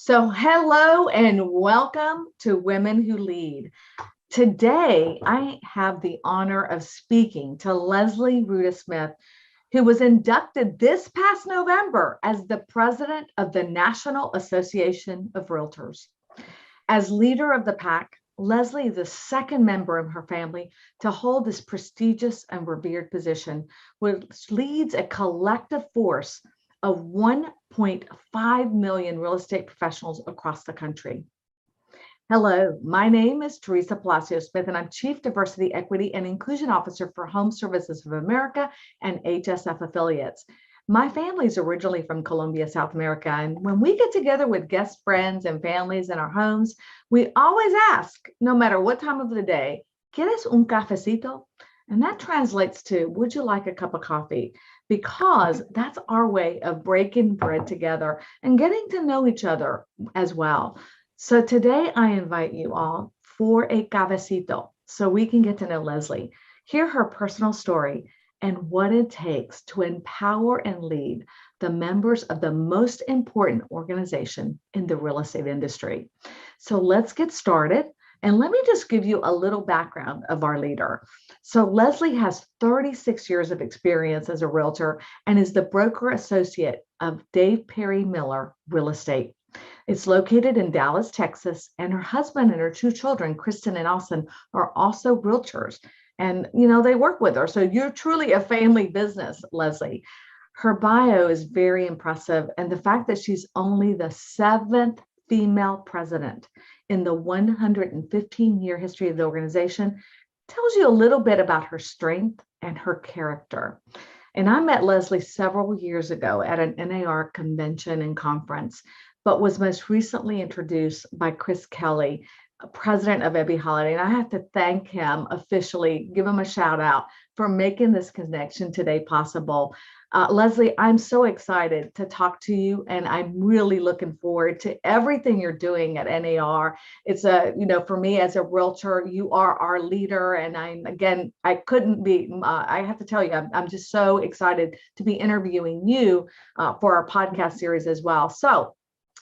Hello and welcome to Women Who Lead. Today, I have the honor of speaking to Leslie Ruda-Smith, who was inducted this past November as the president of the National Association of Realtors. As leader of the pack, Leslie is the second member of her family to hold this prestigious and revered position, which leads a collective force of 1.5 million real estate professionals across the country. Hello, my name is Teresa Palacio-Smith, and I'm Chief Diversity, Equity, and Inclusion Officer for Home Services of America and HSF affiliates. My family is originally from Colombia, South America, and when we get together with guest friends and families in our homes, we always ask, no matter what time of the day, ¿Quieres un cafecito? And that translates to, would you like a cup of coffee? Because that's our way of breaking bread together and getting to know each other as well. So today I invite you all for a cafecito so we can get to know Leslie, hear her personal story, and what it takes to empower and lead the members of the most important organization in the real estate industry. So let's get started. And let me just give you a little background of our leader. So Leslie has 36 years of experience as a realtor and is the broker associate of Dave Perry Miller Real Estate. It's located in Dallas, Texas, and her husband and her two children, Kristen and Austin, are also realtors. And, they work with her. So you're truly a family business, Leslie. Her bio is very impressive. And the fact that she's only the seventh female president in the 115-year history of the organization tells you a little bit about her strength and her character. And I met Leslie several years ago at an NAR convention and conference, but was most recently introduced by Chris Kelly, president of Ebby Holiday. And I have to thank him officially, give him a shout out for making this connection today possible. Leslie, I'm so excited to talk to you, and I'm really looking forward to everything you're doing at NAR. It's for me as a realtor, you are our leader, and I couldn't be. I have to tell you, I'm just so excited to be interviewing you for our podcast series as well. So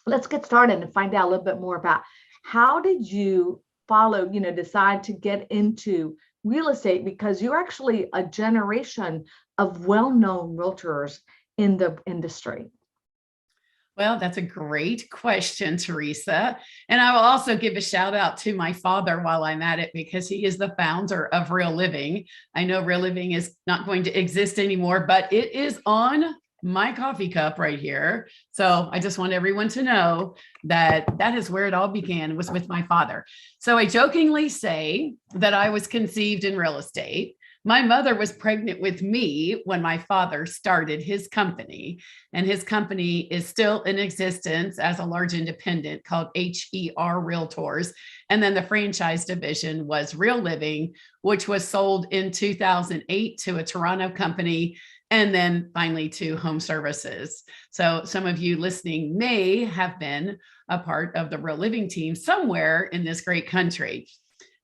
let's get started and find out a little bit more about how did you decide to get into real estate, because you're actually a generation of well-known realtors in the industry. Well, that's a great question, Teresa. And I will also give a shout out to my father while I'm at it, because he is the founder of Real Living. I know Real Living is not going to exist anymore, but it is on my coffee cup right here. So I just want everyone to know that that is where it all began, was with my father. So I jokingly say that I was conceived in real estate. My mother was pregnant with me when my father started his company, and his company is still in existence as a large independent called HER Realtors. And then the franchise division was Real Living, which was sold in 2008 to a Toronto company, and then finally to Home Services. So some of you listening may have been a part of the Real Living team somewhere in this great country.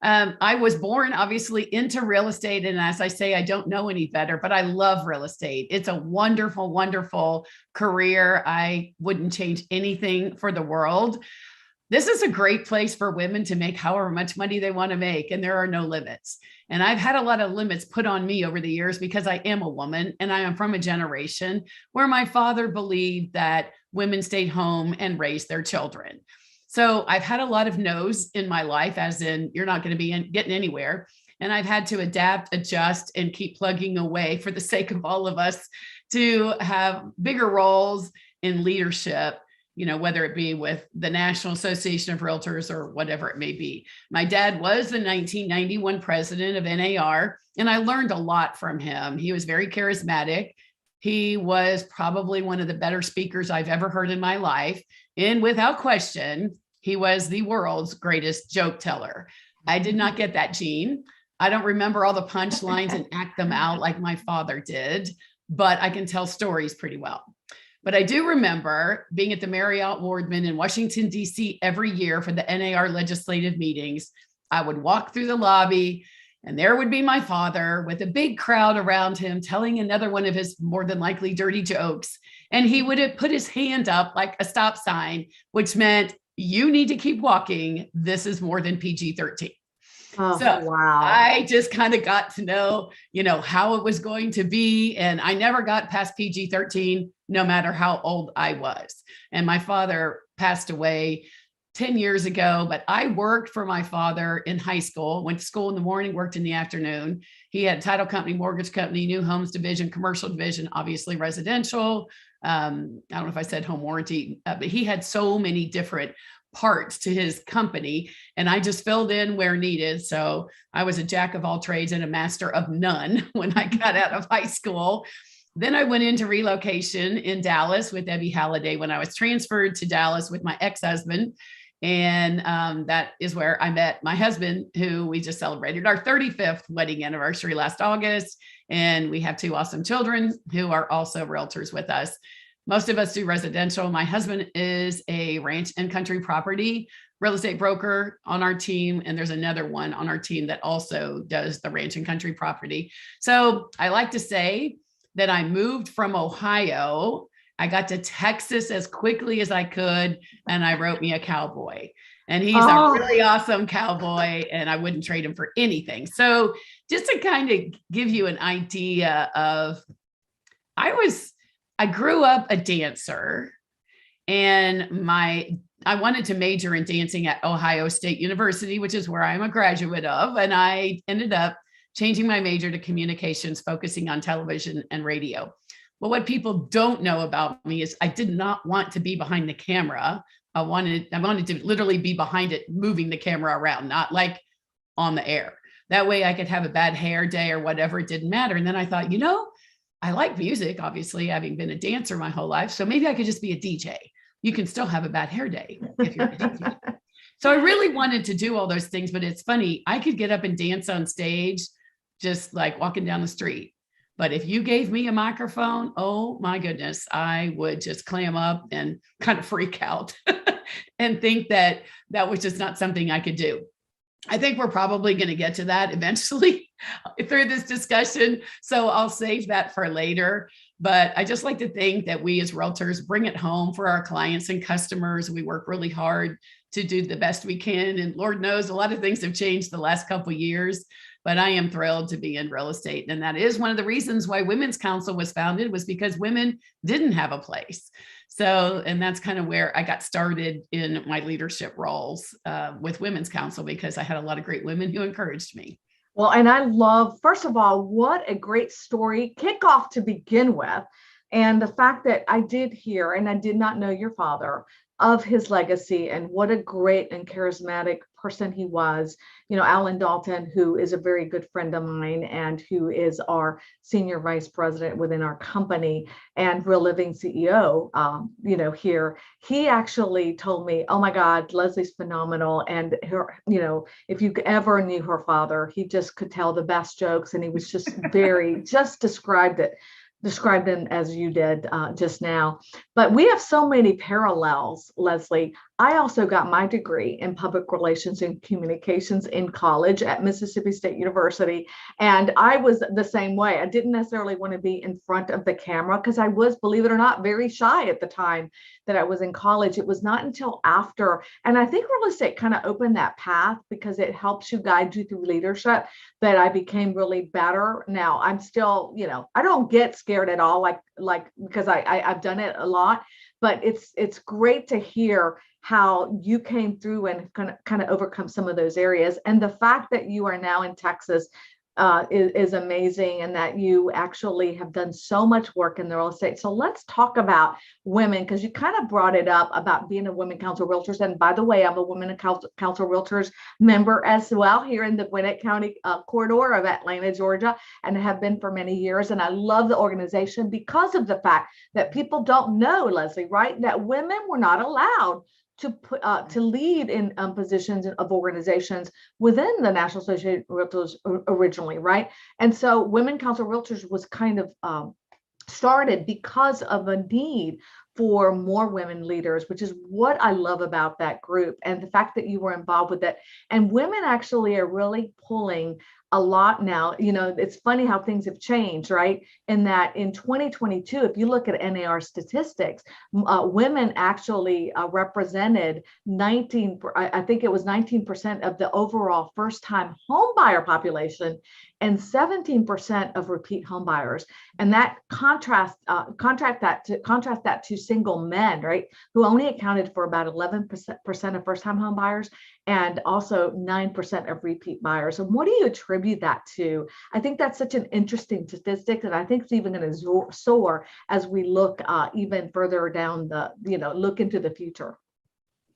I was born obviously into real estate. And as I say, I don't know any better, but I love real estate. It's a wonderful, wonderful career. I wouldn't change anything for the world. This is a great place for women to make however much money they want to make, and there are no limits. And I've had a lot of limits put on me over the years because I am a woman, and I am from a generation where my father believed that women stayed home and raised their children. So I've had a lot of no's in my life, as in you're not going to be getting anywhere. And I've had to adapt, adjust, and keep plugging away for the sake of all of us to have bigger roles in leadership, whether it be with the National Association of Realtors or whatever it may be. My dad was the 1991 president of NAR, and I learned a lot from him. He was very charismatic. He was probably one of the better speakers I've ever heard in my life. And without question, he was the world's greatest joke teller. I did not get that gene. I don't remember all the punchlines and act them out like my father did, but I can tell stories pretty well. But I do remember being at the Marriott Wardman in Washington, D.C. every year for the NAR legislative meetings. I would walk through the lobby, and there would be my father with a big crowd around him telling another one of his more than likely dirty jokes. And he would have put his hand up like a stop sign, which meant you need to keep walking. This is more than PG-13. Oh, So wow. I just kind of got to know, how it was going to be. And I never got past PG-13, no matter how old I was. And my father passed away 10 years ago, but I worked for my father in high school, went to school in the morning, worked in the afternoon. He had title company, mortgage company, new homes division, commercial division, obviously residential. I don't know if I said home warranty, but he had so many different parts to his company, and I just filled in where needed. So I was a jack of all trades and a master of none when I got out of high school. Then I went into relocation in Dallas with Debbie Halliday when I was transferred to Dallas with my ex-husband. And that is where I met my husband, who we just celebrated our 35th wedding anniversary last August. And we have 2 awesome children who are also realtors with us. Most of us do residential. My husband is a ranch and country property real estate broker on our team. And there's another one on our team that also does the ranch and country property. So I like to say that I moved from Ohio. I got to Texas as quickly as I could, and I wrote me a cowboy. And he's a really awesome cowboy, and I wouldn't trade him for anything. So just to kind of give you an idea of, I grew up a dancer, and I wanted to major in dancing at Ohio State University, which is where I'm a graduate of. And I ended up changing my major to communications, focusing on television and radio. But what people don't know about me is I did not want to be behind the camera. I wanted to literally be behind it, moving the camera around, not like on the air. That way I could have a bad hair day or whatever. It didn't matter. And then I thought, I like music, obviously, having been a dancer my whole life. So maybe I could just be a DJ. You can still have a bad hair day if you're a DJ. So I really wanted to do all those things, but it's funny. I could get up and dance on stage, just like walking down the street. But if you gave me a microphone, oh my goodness, I would just clam up and kind of freak out and think that was just not something I could do. I think we're probably going to get to that eventually through this discussion. So I'll save that for later. But I just like to think that we as realtors bring it home for our clients and customers. We work really hard to do the best we can. And Lord knows a lot of things have changed the last couple of years. But I am thrilled to be in real estate. And that is one of the reasons why Women's Council was founded, was because women didn't have a place. So, and that's kind of where I got started in my leadership roles with Women's Council, because I had a lot of great women who encouraged me. Well, and I love, first of all, what a great story kickoff to begin with. And the fact that I did hear, and I did not know your father, of his legacy and what a great and charismatic person he was. Alan Dalton, who is a very good friend of mine and who is our senior vice president within our company and Real Living CEO, here, he actually told me, oh my God, Leslie's phenomenal. And her, if you ever knew her father, he just could tell the best jokes. And he was just just described him as you did just now. But we have so many parallels, Leslie. I also got my degree in public relations and communications in college at Mississippi State University. And I was the same way. I didn't necessarily want to be in front of the camera because I was, believe it or not, very shy at the time that I was in college. It was not until after, and I think real estate kind of opened that path because it helps you guide you through leadership, that I became really better. Now I'm still, I don't get scared at all, like because I've done it a lot, but it's great to hear how you came through and kind of overcome some of those areas. And the fact that you are now in Texas is amazing, and that you actually have done so much work in the real estate. So let's talk about women, because you kind of brought it up about being a Women Council Realtors. And by the way, I'm a Women Council Realtors member as well here in the Gwinnett County corridor of Atlanta, Georgia, and have been for many years. And I love the organization because of the fact that people don't know, Leslie, right, that women were not allowed to lead in positions of organizations within the National Association of Realtors originally, right? And so Women Council Realtors was kind of started because of a need for more women leaders, which is what I love about that group, and the fact that you were involved with it. And women actually are really pulling a lot now. It's funny how things have changed, right? In that in 2022, if you look at NAR statistics, women actually represented I think it was 19% of the overall first-time home buyer population and 17% of repeat home buyers. And that contrast that to single men, right, who only accounted for about 11% of first-time home buyers and also 9% of repeat buyers. And what do you attribute that to? I think that's such an interesting statistic, and I think it's even going to soar as we look even further down look into the future.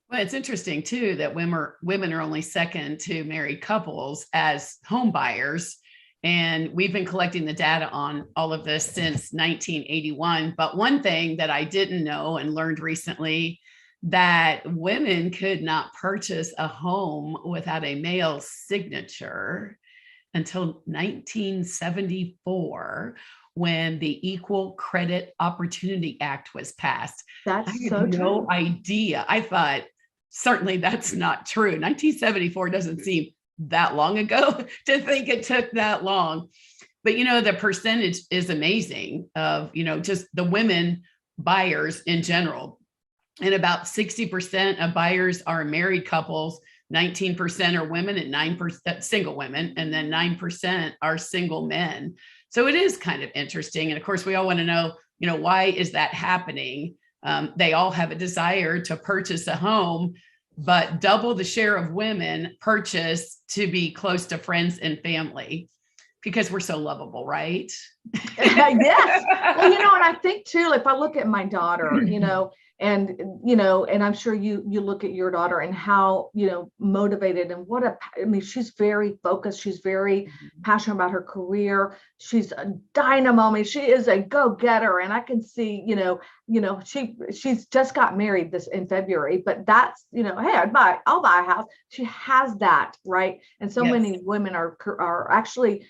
Well, it's interesting too that women are only second to married couples as home buyers. And we've been collecting the data on all of this since 1981. But one thing that I didn't know and learned recently, that women could not purchase a home without a male signature until 1974, when the Equal Credit Opportunity Act was passed. That's I so had no true. idea. I thought, certainly that's not true. 1974 doesn't seem that long ago to think it took that long. But, the percentage is amazing of, just the women buyers in general. And about 60% of buyers are married couples, 19% are women and 9% single women, and then 9% are single men. So it is kind of interesting. And of course, we all want to know, why is that happening? They all have a desire to purchase a home, but double the share of women purchase to be close to friends and family because we're so lovable, right? Yes. Well, and I think too, if I look at my daughter, and I'm sure you look at your daughter and how, motivated and she's very focused. She's very passionate about her career. She's a dynamo. I mean, she is a go-getter. And I can see, she's just got married in February, but that's, hey, I'll buy a house. She has that, right? And so many women are actually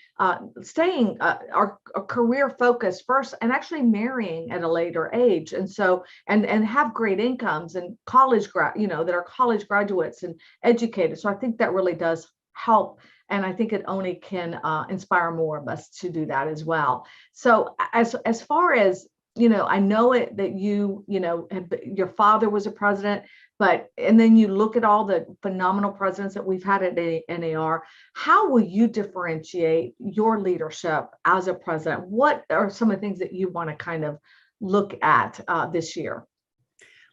staying, are career focused first and actually marrying at a later age. And so, and have great incomes and that are college graduates and educated. So I think that really does help. And I think it only can inspire more of us to do that as well. So as far as, I know it that your father was a president, and then you look at all the phenomenal presidents that we've had at NAR. How will you differentiate your leadership as a president? What are some of the things that you want to kind of look at this year?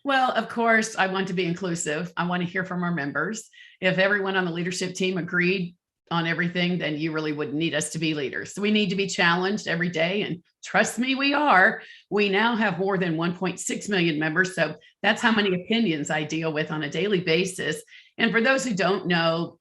Well, of course, I want to be inclusive. I want to hear from our members. If everyone on the leadership team agreed on everything, then you really wouldn't need us to be leaders. So we need to be challenged every day. And trust me, we are. We now have more than 1.6 million members. So that's how many opinions I deal with on a daily basis. And for those who don't know,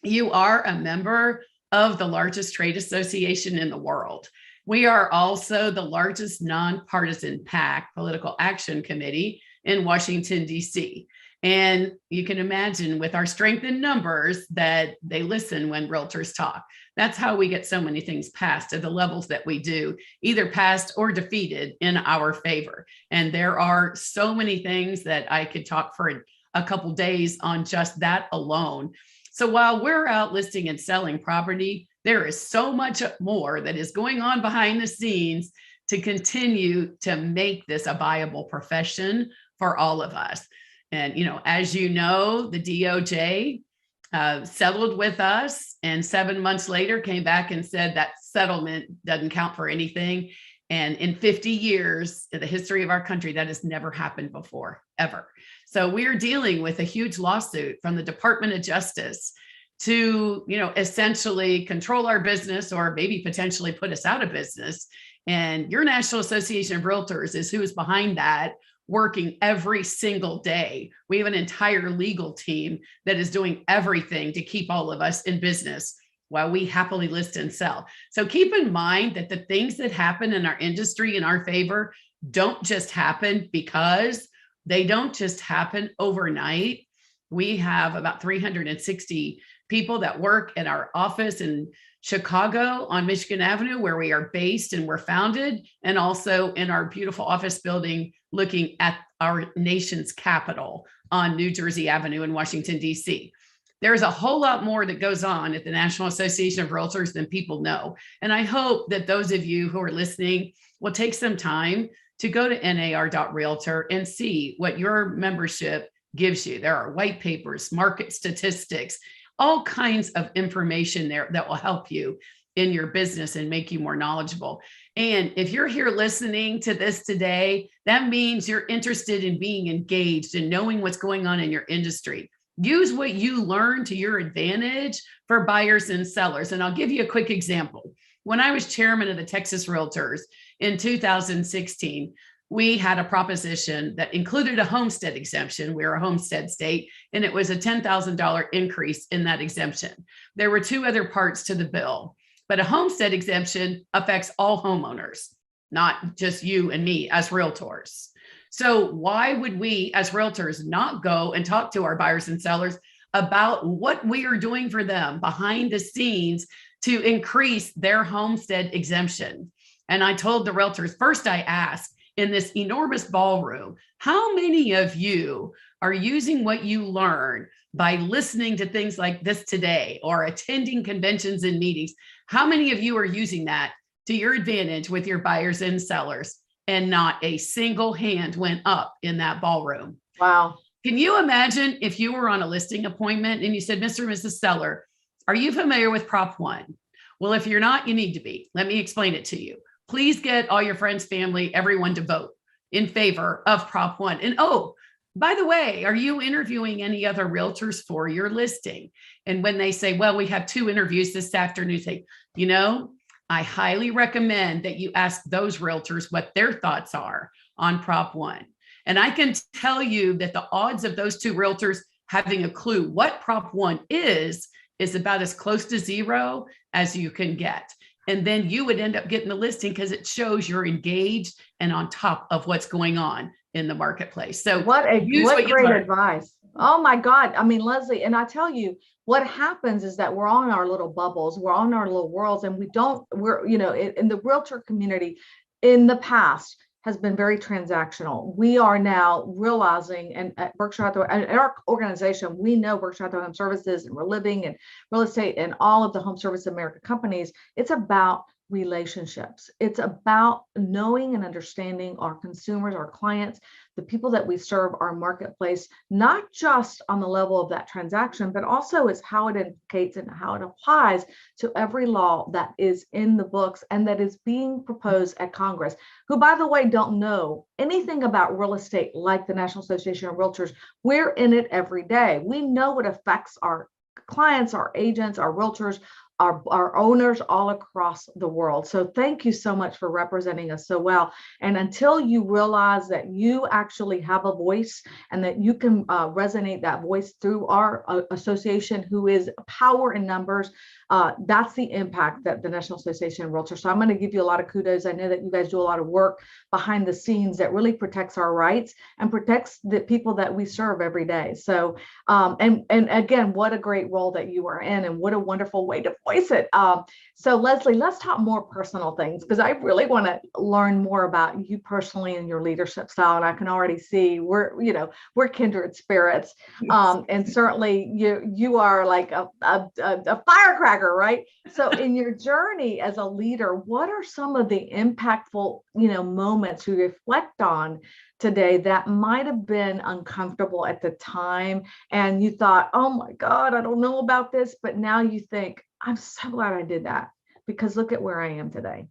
you are a member of the largest trade association in the world. We are also the largest nonpartisan PAC, Political Action Committee, in Washington, D.C. And you can imagine with our strength in numbers that they listen when realtors talk. That's how we get so many things passed at the levels that we do, either passed or defeated in our favor. And there are so many things that I could talk for a couple days on just that alone. So while we're out listing and selling property, there is so much more that is going on behind the scenes to continue to make this a viable profession for all of us. And, as you know, the DOJ settled with us, and 7 months later came back and said that settlement doesn't count for anything. And in 50 years, in the history of our country, that has never happened before, ever. So we're dealing with a huge lawsuit from the Department of Justice to, essentially control our business or maybe potentially put us out of business. And your National Association of Realtors is who's behind that, working every single day. We have an entire legal team that is doing everything to keep all of us in business while we happily list and sell. So keep in mind that the things that happen in our industry in our favor don't just happen because they don't just happen overnight. We have about 360 people that work at our office in Chicago on Michigan Avenue, where we are based and we're founded, and also in our beautiful office building looking at our nation's capital on New Jersey Avenue in Washington, D.C. There's a whole lot more that goes on at the National Association of Realtors than people know. And I hope that those of you who are listening will take some time to go to nar.realtor and see what your membership gives you. There are white papers, market statistics, all kinds of information there that will help you in your business and make you more knowledgeable. And if you're here listening to this today, that means you're interested in being engaged and knowing what's going on in your industry. Use what you learn to your advantage for buyers and sellers. And I'll give you a quick example. When I was chairman of the Texas Realtors in 2016, we had a proposition that included a homestead exemption. We're a homestead state, and it was a $10,000 increase in that exemption. There were two other parts to the bill, but a homestead exemption affects all homeowners, not just you and me as realtors. So why would we as realtors not go and talk to our buyers and sellers about what we are doing for them behind the scenes to increase their homestead exemption? And I told the realtors, first I asked in this enormous ballroom, how many of you are using what you learn by listening to things like this today or attending conventions and meetings? How many of you are using that to your advantage with your buyers and sellers? And not a single hand went up in that ballroom. Wow. Can you imagine if you were on a listing appointment and you said, Mr. and Mrs. Seller, are you familiar with Prop 1? Well, if you're not, you need to be. Let me explain it to you. Please get all your friends, family, everyone to vote in favor of Prop 1. And oh, by the way, are you interviewing any other realtors for your listing? And when they say, well, we have 2 interviews this afternoon, say, you know, I highly recommend that you ask those realtors what their thoughts are on Prop 1. And I can tell you that the odds of those 2 realtors having a clue what Prop 1 is about as close to zero as you can get. And then you would end up getting the listing because it shows you're engaged and on top of what's going on in the marketplace. So what great advice. Oh my God. I mean, Leslie, and I tell you, what happens is that we're all in our little bubbles, we're all in our little worlds, and we're, you know, in the realtor community in the past has been very transactional. We are now realizing, and at Berkshire Hathaway, and our organization, we know Berkshire Hathaway Home Services and We're Living and Real Estate and all of the Home Service America companies, it's about relationships. It's about knowing and understanding our consumers, our clients, the people that we serve, our marketplace, not just on the level of that transaction, but also is how it implicates and how it applies to every law that is in the books and that is being proposed at Congress, who, by the way, don't know anything about real estate like the National Association of Realtors. We're in it every day. We know what affects our clients, our agents, our realtors, our owners all across the world. So thank you so much for representing us so well. And until you realize that you actually have a voice and that you can resonate that voice through our association, who is power in numbers, that's the impact that the National Association of Realtors. So I'm going to give you a lot of kudos. I know that you guys do a lot of work behind the scenes that really protects our rights and protects the people that we serve every day. So, and again, what a great role that you are in, and what a wonderful way to voice it. So Leslie, let's talk more personal things, because I really want to learn more about you personally and your leadership style. And I can already see we're kindred spirits. And certainly you are like a firecracker, right? So in your journey as a leader, what are some of the impactful, moments you reflect on today that might have been uncomfortable at the time, and you thought, oh my God, I don't know about this, but now you think, I'm so glad I did that, because look at where I am today.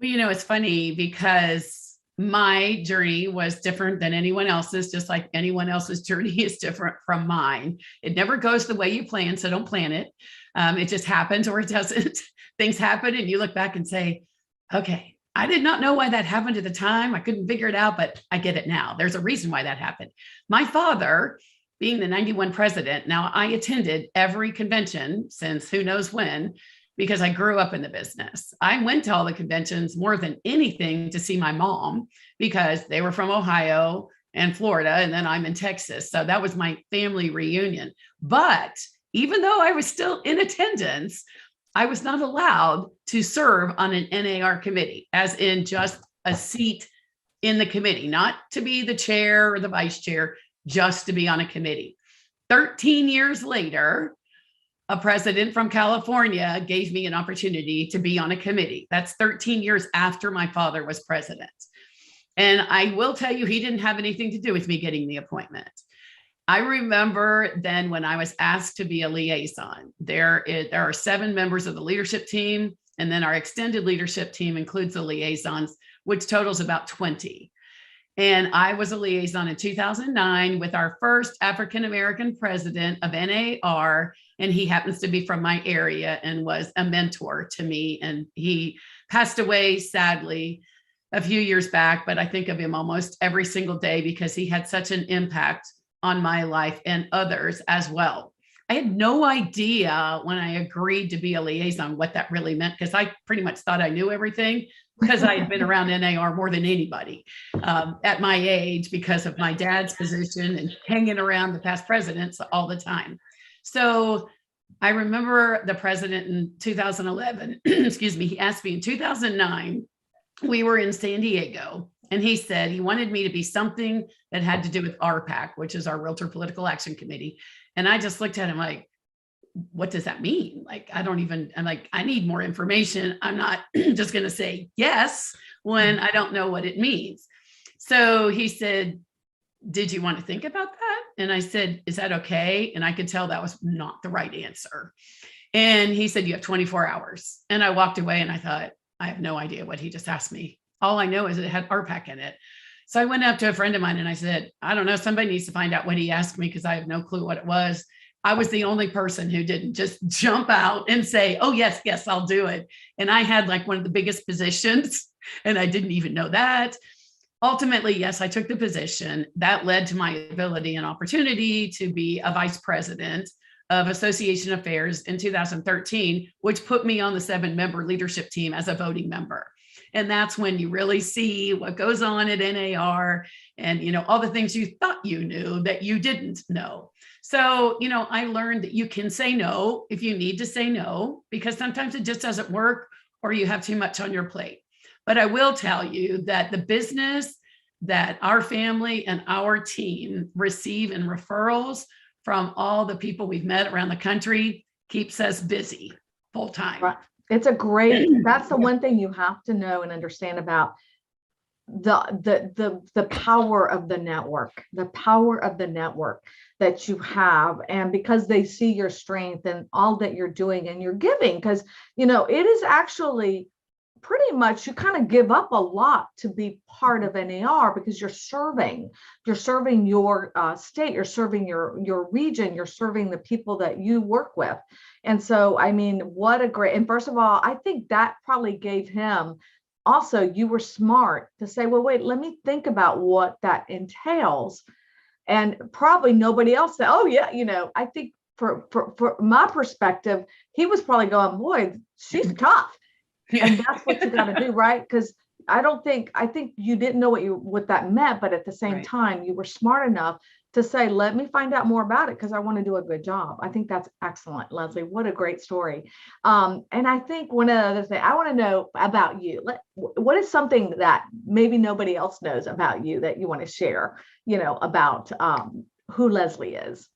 Well, it's funny because my journey was different than anyone else's, just like anyone else's journey is different from mine. It never goes the way you plan, so don't plan it. It just happens, or it doesn't. Things happen and you look back and say, okay, I did not know why that happened at the time. I couldn't figure it out, but I get it now. There's a reason why that happened. My father, being the 91 president, now I attended every convention since who knows when, because I grew up in the business. I went to all the conventions more than anything to see my mom, because they were from Ohio and Florida, and then I'm in Texas. So that was my family reunion. But even though I was still in attendance, I was not allowed to serve on an NAR committee, as in just a seat in the committee, not to be the chair or the vice chair, just to be on a committee. 13 years later, a president from California gave me an opportunity to be on a committee. That's 13 years after my father was president. And I will tell you, he didn't have anything to do with me getting the appointment. I remember then when I was asked to be a liaison, there are 7 members of the leadership team, and then our extended leadership team includes the liaisons, which totals about 20. And I was a liaison in 2009 with our first African-American president of NAR. And he happens to be from my area and was a mentor to me. And he passed away, sadly, a few years back, but I think of him almost every single day because he had such an impact on my life and others as well. I had no idea when I agreed to be a liaison what that really meant, because I pretty much thought I knew everything because I had been around NAR more than anybody at my age because of my dad's position and hanging around the past presidents all the time. So I remember the president in 2011, excuse me, he asked me in 2009, we were in San Diego, and he said he wanted me to be something that had to do with RPAC, which is our Realtor Political Action Committee. And I just looked at him like, what does that mean? Like, I'm like, I need more information. I'm not just going to say yes when I don't know what it means. So he said, did you want to think about that? And I said, is that okay? And I could tell that was not the right answer. And he said, you have 24 hours. And I walked away and I thought, I have no idea what he just asked me. All I know is it had RPAC in it. So I went up to a friend of mine and I said, I don't know, somebody needs to find out what he asked me because I have no clue what it was. I was the only person who didn't just jump out and say, oh, yes, I'll do it. And I had like one of the biggest positions and I didn't even know that. Ultimately, yes, I took the position. That led to my ability and opportunity to be a vice president of Association Affairs in 2013, which put me on the 7-member leadership team as a voting member. And that's when you really see what goes on at NAR and, all the things you thought you knew that you didn't know. So, I learned that you can say no if you need to say no, because sometimes it just doesn't work or you have too much on your plate. But I will tell you that the business that our family and our team receive in referrals from all the people we've met around the country keeps us busy full time. Right. That's the one thing you have to know and understand about the power of the network, that you have. And because they see your strength and all that you're doing and you're giving, because, it is actually pretty much, you kind of give up a lot to be part of NAR because you're serving your state, you're serving your region, you're serving the people that you work with. And so, what a great, and first of all, I think that probably gave him also, you were smart to say, well, wait, let me think about what that entails. And probably nobody else said, oh yeah, I think for my perspective, he was probably going, boy, she's tough. And that's what you got to do, right? Because I think you didn't know what that meant, but at the same time, you were smart enough to say, let me find out more about it because I want to do a good job. I think that's excellent, Leslie. What a great story. And I think one of the other things I want to know about you, what is something that maybe nobody else knows about you that you want to share, about who Leslie is?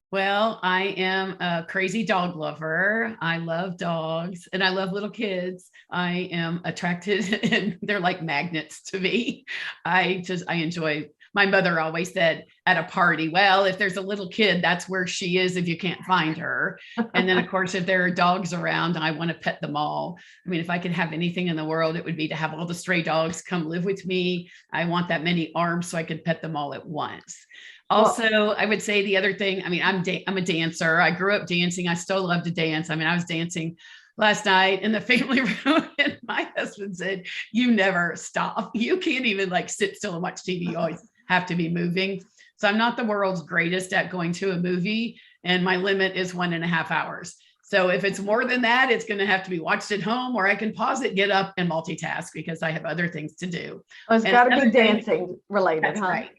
Well, I am a crazy dog lover. I love dogs and I love little kids. I am attracted and they're like magnets to me. I enjoy, my mother always said at a party, well, if there's a little kid, that's where she is if you can't find her. And then of course, if there are dogs around, I want to pet them all. If I could have anything in the world, it would be to have all the stray dogs come live with me. I want that many arms so I could pet them all at once. Also, I would say the other thing, I'm a dancer. I grew up dancing. I still love to dance. I was dancing last night in the family room and my husband said, you never stop. You can't even sit still and watch TV. You always have to be moving. So I'm not the world's greatest at going to a movie and my limit is 1.5 hours. So if it's more than that, it's going to have to be watched at home or I can pause it, get up and multitask because I have other things to do. Well, it's got to be dancing related. That's huh? Right.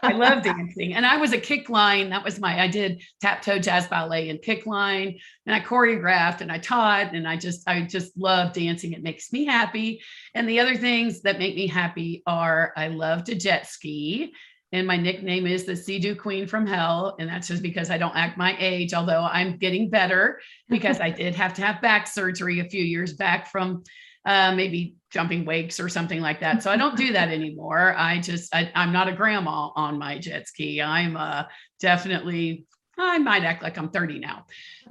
I love dancing. And I was a kick line. I did tap toe jazz ballet and kick line and I choreographed and I taught and I just love dancing. It makes me happy. And the other things that make me happy are I love to jet ski. And my nickname is the Sea-Doo Queen from Hell. And that's just because I don't act my age, although I'm getting better because I did have to have back surgery a few years back from maybe jumping wakes or something like that. So I don't do that anymore. I'm not a grandma on my jet ski. I'm definitely, I might act like I'm 30 now,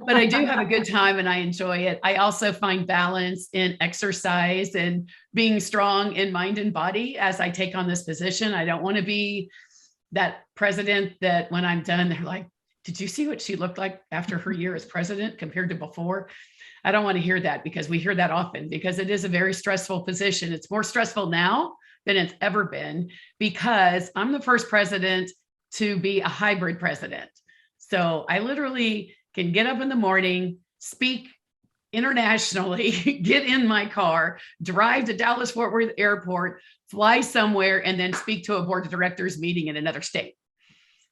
but I do have a good time and I enjoy it. I also find balance in exercise and being strong in mind and body as I take on this position. I don't want to be that president that when I'm done, they're like, did you see what she looked like after her year as president compared to before? I don't want to hear that because we hear that often because it is a very stressful position. It's more stressful now than it's ever been because I'm the first president to be a hybrid president. So I literally can get up in the morning, speak internationally, get in my car, drive to Dallas Fort Worth Airport, fly somewhere, and then speak to a board of directors meeting in another state.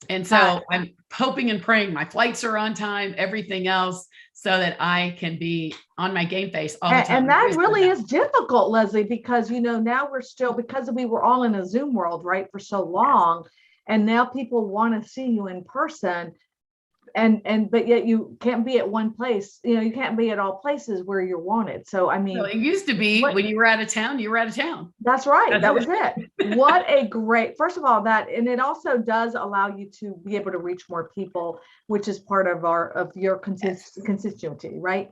And so I'm hoping and praying my flights are on time, everything else, so that I can be on my game face all the time. And that really is difficult, Leslie, because, now we're still, because we were all in a Zoom world, right, for so long. And now people want to see you in person. But yet you can't be at one place, you can't be at all places where you're wanted. So, I mean, it used to be when you were out of town, you were out of town. That's right. That was it. What a great, first of all, and it also does allow you to be able to reach more people, which is part of your constituency, right?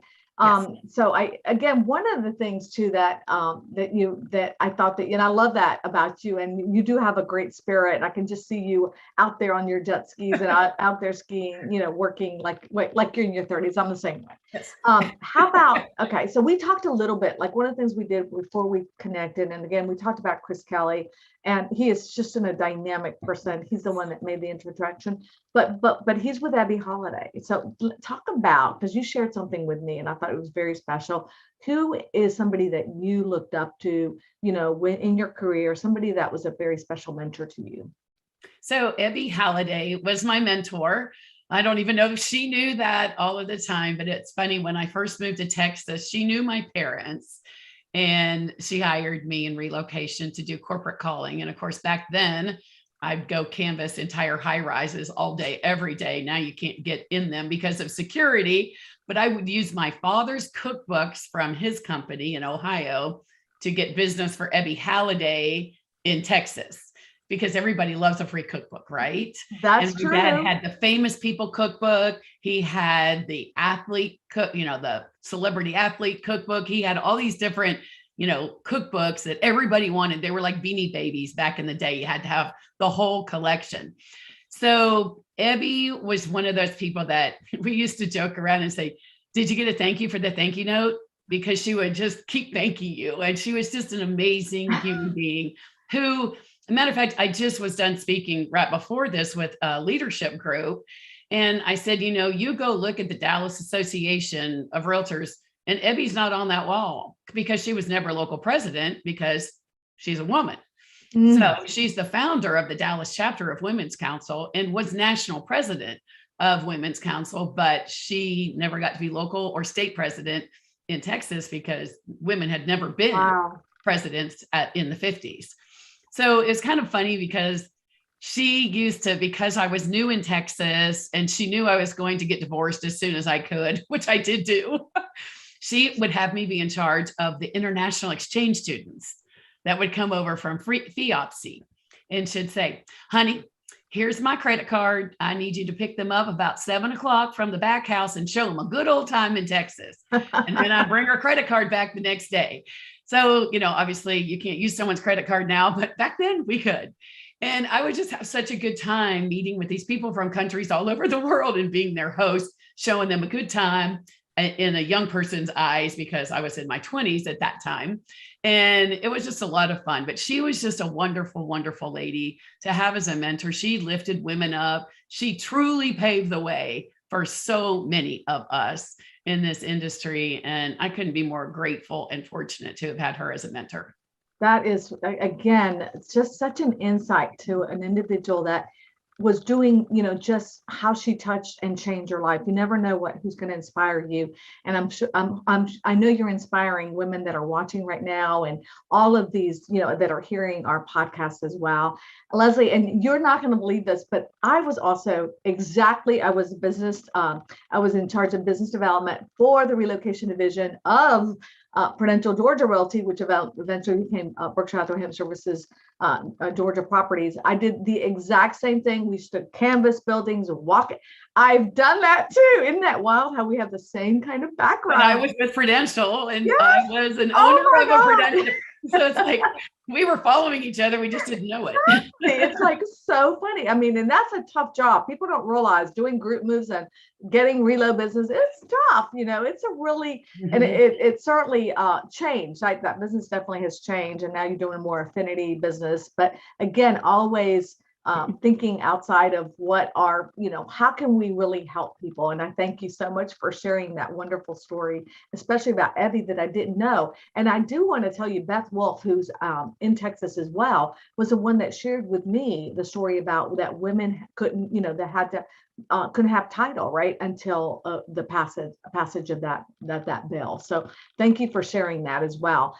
So again, one of the things too that I thought that, I love that about you, and you do have a great spirit. And I can just see you out there on your jet skis and out there skiing, working like you're in your 30s. I'm the same way. Yes. How about, okay, so we talked a little bit, like one of the things we did before we connected, and again, we talked about Chris Kelly, and he is just a dynamic person. He's the one that made the introduction, but he's with Abby Holiday. So talk about, because you shared something with me and I thought it was very special. Who is somebody that you looked up to, in your career, somebody that was a very special mentor to you? So Abby Holiday was my mentor. I don't even know if she knew that all of the time, but it's funny, when I first moved to Texas, she knew my parents and she hired me in relocation to do corporate calling. And of course, back then I'd go canvass entire high rises all day, every day. Now you can't get in them because of security, but I would use my father's cookbooks from his company in Ohio to get business for Abby Holiday in Texas, because everybody loves a free cookbook, right? That's and true. Dad had the famous people cookbook. He had the athlete cook, the celebrity athlete cookbook. He had all these different, cookbooks that everybody wanted. They were like Beanie Babies back in the day. You had to have the whole collection. So Abby was one of those people that we used to joke around and say, did you get a thank you for the thank you note? Because she would just keep thanking you. And she was just an amazing human being who, as a matter of fact, I just was done speaking right before this with a leadership group. And I said, you go look at the Dallas Association of Realtors, and Abby's not on that wall because she was never local president because she's a woman. So she's the founder of the Dallas chapter of Women's Council and was national president of Women's Council, but she never got to be local or state president in Texas because women had never been presidents in the 50s. So it's kind of funny because she used to, because I was new in Texas and she knew I was going to get divorced as soon as I could, which I did do, she would have me be in charge of the international exchange students that would come over from FIOPC, and she'd say, honey, here's my credit card. I need you to pick them up about 7:00 from the back house and show them a good old time in Texas. And then I'd bring her credit card back the next day. So, obviously you can't use someone's credit card now, but back then we could. And I would just have such a good time meeting with these people from countries all over the world and being their host, showing them a good time in a young person's eyes, because I was in my 20s at that time. And it was just a lot of fun. But she was just a wonderful, wonderful lady to have as a mentor. She lifted women up. She truly paved the way for so many of us in this industry. And I couldn't be more grateful and fortunate to have had her as a mentor. That is, again, it's just such an insight to an individual that was doing, just how she touched and changed your life. You never know who's going to inspire you. And I'm sure I know you're inspiring women that are watching right now, and all of these, that are hearing our podcast as well. Leslie, and you're not going to believe this, but I was also I was in charge of business development for the relocation division of Prudential Georgia Realty, which eventually became Berkshire Hathaway Services Georgia Properties. I did the exact same thing. We used to canvas buildings, walk it. I've done that too. Isn't that wild how we have the same kind of background? When I was with Prudential, and yes. I was an owner of a Prudential. So it's like we were following each other. We just didn't know it. It's like so funny. I mean, and that's a tough job. People don't realize doing group moves and getting reload business, it's tough. It's a really, and it certainly changed. Like that business definitely has changed. And now you're doing more affinity business. But again, always thinking outside of what are, how can we really help people? And I thank you so much for sharing that wonderful story, especially about Evie that I didn't know. And I do want to tell you, Beth Wolf, who's in Texas as well, was the one that shared with me the story about that women couldn't, that had to couldn't have title right until the passage of that bill. So thank you for sharing that as well.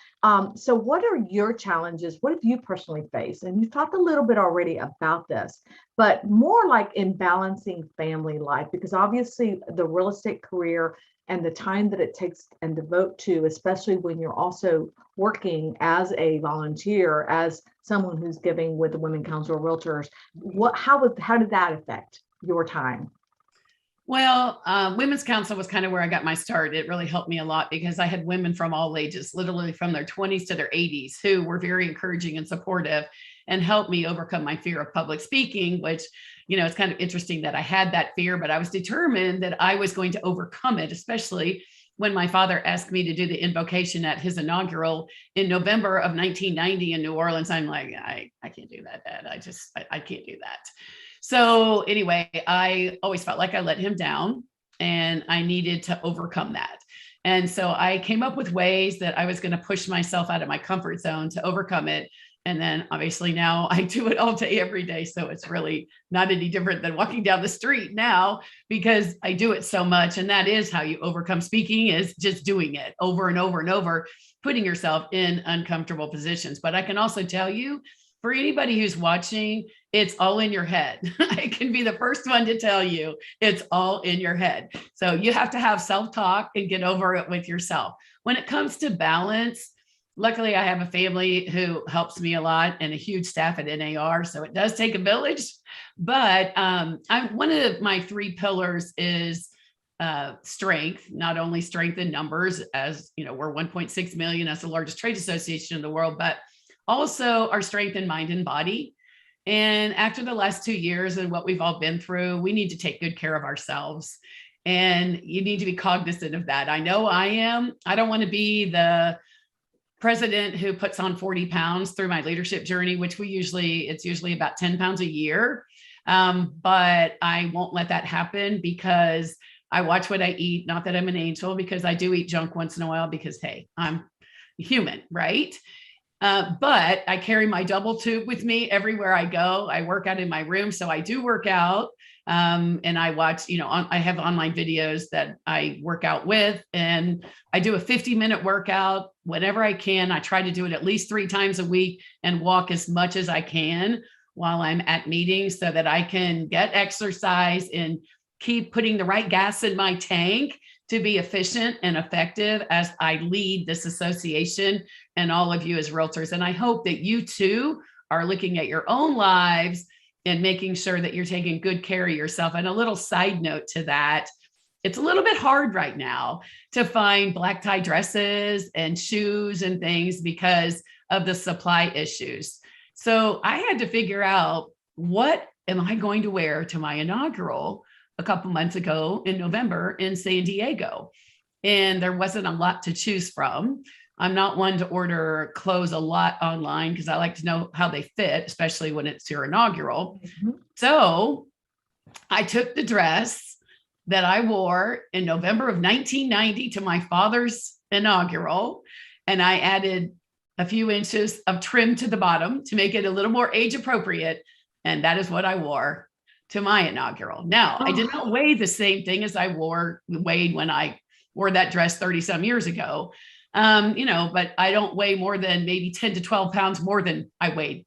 So what are your challenges? What have you personally faced? And you've talked a little bit already about this, but more like in balancing family life, because obviously the real estate career and the time that it takes and devote to, especially when you're also working as a volunteer, as someone who's giving with the Women Council of Realtors, how did that affect your time? Well, Women's Council was kind of where I got my start. It really helped me a lot because I had women from all ages, literally from their 20s to their 80s, who were very encouraging and supportive and helped me overcome my fear of public speaking, which, it's kind of interesting that I had that fear, but I was determined that I was going to overcome it, especially when my father asked me to do the invocation at his inaugural in November of 1990 in New Orleans. I'm like, I can't do that, Dad. I can't do that. So anyway, I always felt like I let him down and I needed to overcome that. And so I came up with ways that I was going to push myself out of my comfort zone to overcome it. And then obviously now I do it all day, every day. So it's really not any different than walking down the street now because I do it so much. And that is how you overcome speaking, is just doing it over and over and over, putting yourself in uncomfortable positions. But I can also tell you, for anybody who's watching, it's all in your head. I can be the first one to tell you it's all in your head. So you have to have self-talk and get over it with yourself. When it comes to balance, luckily I have a family who helps me a lot and a huge staff at NAR. So it does take a village, but one of my 3 pillars is strength, not only strength in numbers, as we're 1.6 million as the largest trade association in the world, but also our strength in mind and body. And after the last 2 years and what we've all been through, we need to take good care of ourselves. And you need to be cognizant of that. I know I am. I don't want to be the president who puts on 40 pounds through my leadership journey, which it's usually about 10 pounds a year. But I won't let that happen because I watch what I eat. Not that I'm an angel, because I do eat junk once in a while because, hey, I'm human, right? But I carry my double tube with me everywhere I go. I work out in my room. So I do work out. And I watch, I have online videos that I work out with, and I do a 50-minute workout whenever I can. I try to do it at least 3 times a week and walk as much as I can while I'm at meetings so that I can get exercise and keep putting the right gas in my tank to be efficient and effective as I lead this association and all of you as realtors. And I hope that you too are looking at your own lives and making sure that you're taking good care of yourself. And a little side note to that, it's a little bit hard right now to find black tie dresses and shoes and things because of the supply issues. So I had to figure out, what am I going to wear to my inaugural a couple months ago in November in San Diego? And there wasn't a lot to choose from. I'm not one to order clothes a lot online because I like to know how they fit, especially when it's your inaugural. Mm-hmm. So I took the dress that I wore in November of 1990 to my father's inaugural, and I added a few inches of trim to the bottom to make it a little more age appropriate. And that is what I wore. to my inaugural. Now, I did not weigh the same thing as I weighed when I wore that dress 30 some years ago. But I don't weigh more than maybe 10 to 12 pounds more than I weighed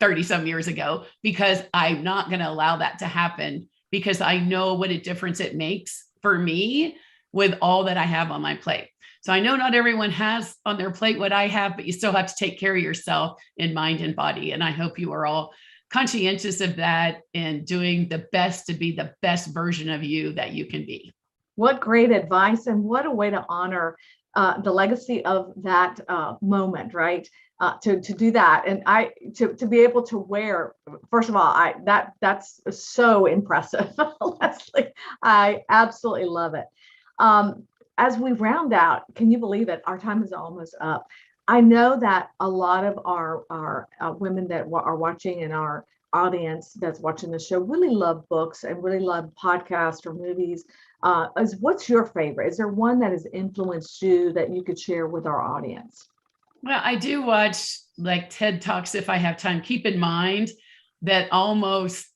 30 some years ago, because I'm not going to allow that to happen, because I know what a difference it makes for me with all that I have on my plate. So I know not everyone has on their plate what I have, but you still have to take care of yourself in mind and body. And I hope you are all conscientious of that and doing the best to be the best version of you that you can be. What great advice, and what a way to honor the legacy of that moment, right? To do that, and to be able to wear. First of all, that's so impressive, Leslie. I absolutely love it. As we round out, can you believe it? Our time is almost up. I know that a lot of our women that are watching in our audience that's watching the show really love books and really love podcasts or movies. What's your favorite? Is there one that has influenced you that you could share with our audience? Well, I do watch like TED Talks if I have time. Keep in mind that almost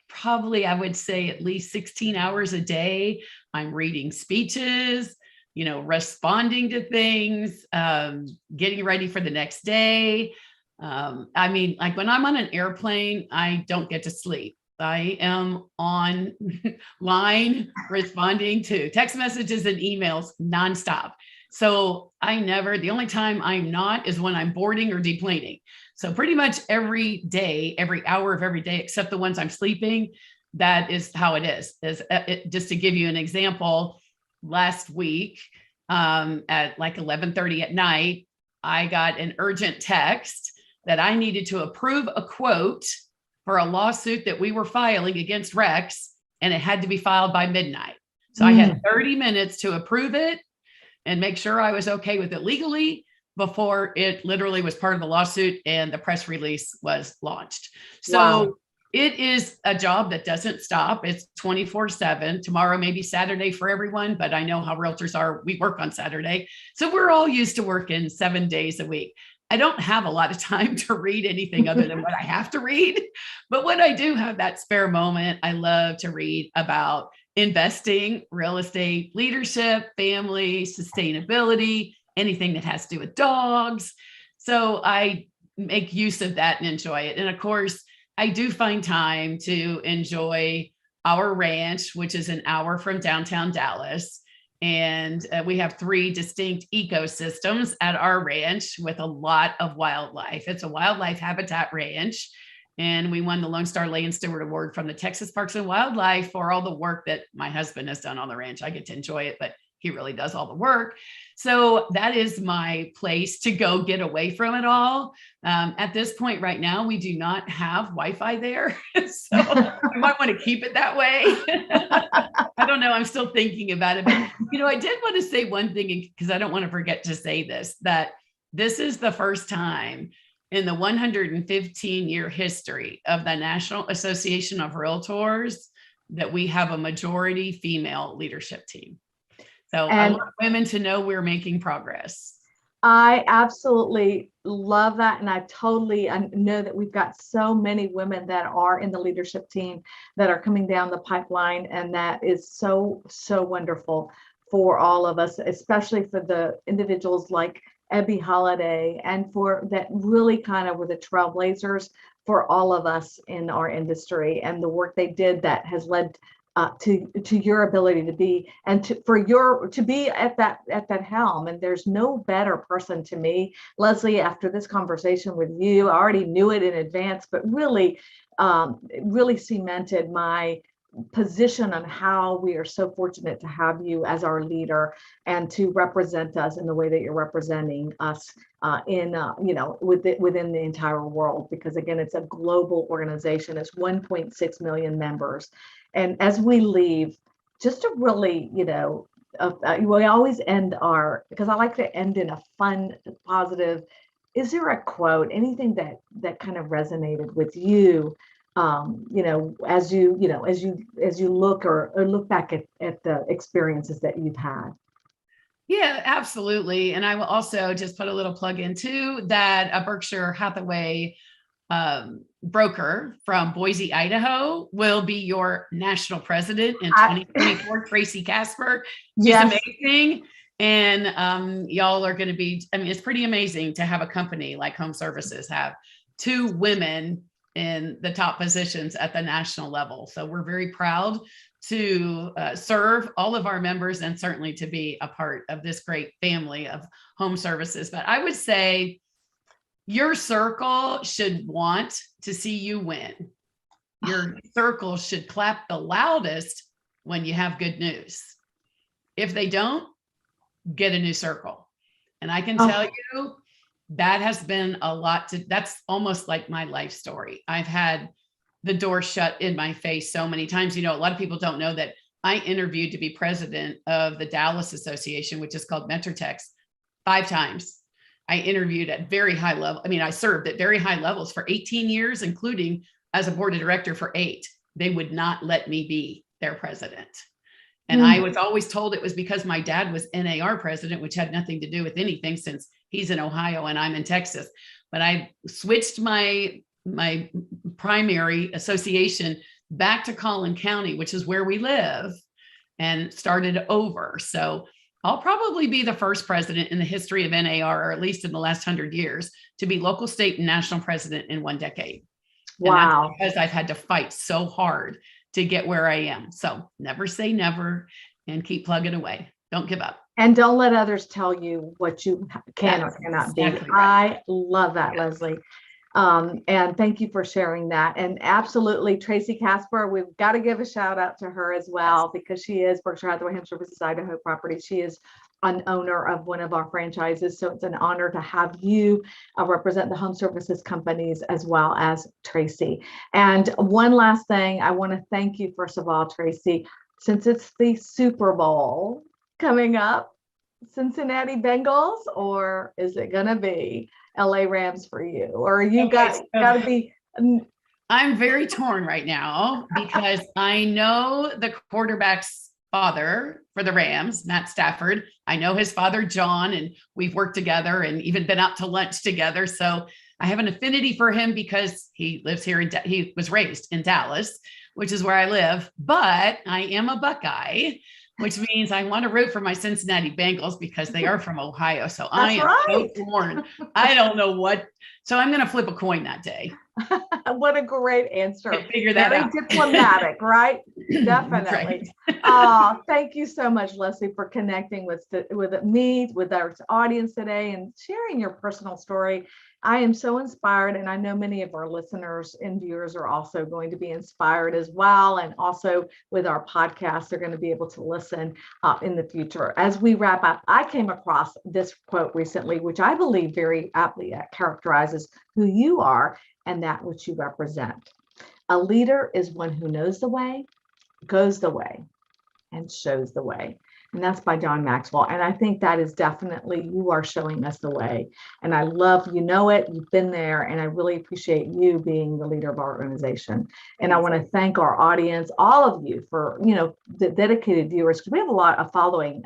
probably, I would say, at least 16 hours a day, I'm reading speeches, responding to things, getting ready for the next day. Like when I'm on an airplane, I don't get to sleep. I am on line responding to text messages and emails nonstop. So the only time I'm not is when I'm boarding or deplaning. So pretty much every day, every hour of every day, except the ones I'm sleeping, that is how it is. Just to give you an example, last week at like 11:30 at night, I got an urgent text that I needed to approve a quote for a lawsuit that we were filing against Rex, and it had to be filed by midnight. So I had 30 minutes to approve it and make sure I was okay with it legally before it literally was part of the lawsuit and the press release was launched. So wow. It is a job that doesn't stop. It's 24/7. Tomorrow may be Saturday for everyone, but I know how realtors are. We work on Saturday. So we're all used to working 7 days a week. I don't have a lot of time to read anything other than what I have to read. But when I do have that spare moment, I love to read about investing, real estate, leadership, family, sustainability, anything that has to do with dogs. So I make use of that and enjoy it. And of course, I do find time to enjoy our ranch, which is an hour from downtown Dallas. And we have 3 distinct ecosystems at our ranch with a lot of wildlife. It's a wildlife habitat ranch. And we won the Lone Star Land Steward Award from the Texas Parks and Wildlife for all the work that my husband has done on the ranch. I get to enjoy it, but he really does all the work. So that is my place to go get away from it all. At this point right now, we do not have Wi-Fi there. So I might want to keep it that way. I don't know. I'm still thinking about it. But, I did want to say one thing, because I don't want to forget to say this, that this is the first time in the 115-year history of the National Association of Realtors that we have a majority female leadership team. So I want women to know we're making progress. I absolutely love that. And I know that we've got so many women that are in the leadership team that are coming down the pipeline. And that is so, so wonderful for all of us, especially for the individuals like Ebby Holiday, and for that really kind of were the trailblazers for all of us in our industry, and the work they did that has led to your ability to be, and to be at that helm. And there's no better person to me, Leslie, after this conversation with you. I already knew it in advance, but really cemented my position on how we are so fortunate to have you as our leader and to represent us in the way that you're representing us within the entire world. Because again, it's a global organization. It's 1.6 million members. And as we leave, just to really, we always end because I like to end in a fun, positive. Is there a quote, anything that kind of resonated with you? As you look back at the experiences that you've had. Yeah, absolutely. And I will also just put a little plug in too, that Berkshire Hathaway broker from Boise, Idaho, will be your national president in 2024. Tracy Casper. She's amazing. And y'all are going to be, I mean, it's pretty amazing to have a company like Home Services have 2 women in the top positions at the national level. So we're very proud to serve all of our members and certainly to be a part of this great family of Home Services. But I would say your circle should want to see you win. Your circle should clap the loudest when you have good news. If they don't, get a new circle. And I can tell you that has been a lot that's almost like my life story. I've had the door shut in my face so many times. You know, a lot of people don't know that I interviewed to be president of the Dallas Association, which is called Metrotex, 5 times. I interviewed at very high level. I mean, I served at very high levels for 18 years, including as a board of director for 8. They would not let me be their president. And I was always told it was because my dad was NAR president, which had nothing to do with anything since he's in Ohio and I'm in Texas. But I switched my primary association back to Collin County, which is where we live, and started over. So I'll probably be the first president in the history of NAR, or at least in the last 100 years, to be local, state, and national president in 1 decade. Wow. And that's because I've had to fight so hard to get where I am. So never say never and keep plugging away. Don't give up. And don't let others tell you what you can or cannot be. Right. I love that, Leslie. And thank you for sharing that. And absolutely, Tracy Casper, we've got to give a shout out to her as well, because she is Berkshire Hathaway Home Services Idaho property. She is an owner of one of our franchises. So it's an honor to have you represent the home services companies as well as Tracy. And one last thing, I want to thank you, first of all, Tracy, since it's the Super Bowl coming up, Cincinnati Bengals, or is it going to be LA Rams for you? Or you got to be... I'm very torn right now because I know the quarterback's father for the Rams, Matt Stafford. I know his father, John, and we've worked together and even been out to lunch together. So I have an affinity for him because he lives here he was raised in Dallas, which is where I live, but I am a Buckeye, which means I want to root for my Cincinnati Bengals because they are from Ohio. So I am so torn. I don't know what. So I'm going to flip a coin that day. What a great answer. Figure that out. Very diplomatic, right? Definitely. Right. Thank you so much, Leslie, for connecting with me, with our audience today, and sharing your personal story. I am so inspired, and I know many of our listeners and viewers are also going to be inspired as well. And also with our podcast, they're going to be able to listen in the future. As we wrap up, I came across this quote recently, which I believe very aptly characterizes who you are and that which you represent. A leader is one who knows the way, goes the way, and shows the way. And that's by John Maxwell. And I think that is definitely, you are showing us the way. And I love, you know it, you've been there, and I really appreciate you being the leader of our organization. And I want to thank our audience, all of you, for, the dedicated viewers, because we have a lot of following,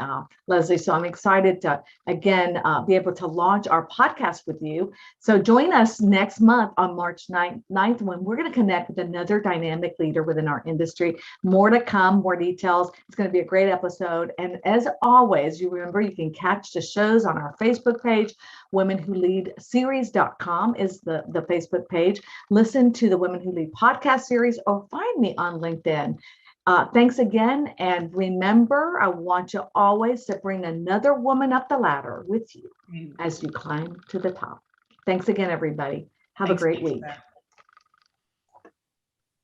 Leslie. So I'm excited to, again, be able to launch our podcast with you. So join us next month on March 9th, when we're going to connect with another dynamic leader within our industry. More to come, more details. It's going to be a great episode. And as always, you remember you can catch the shows on our Facebook page. WomenWhoLeadSeries.com is the Facebook page. Listen to the Women Who Lead podcast series, or find me on LinkedIn. Thanks again. And remember, I want you always to bring another woman up the ladder with you as you climb to the top. Thanks again, everybody. Have a great week.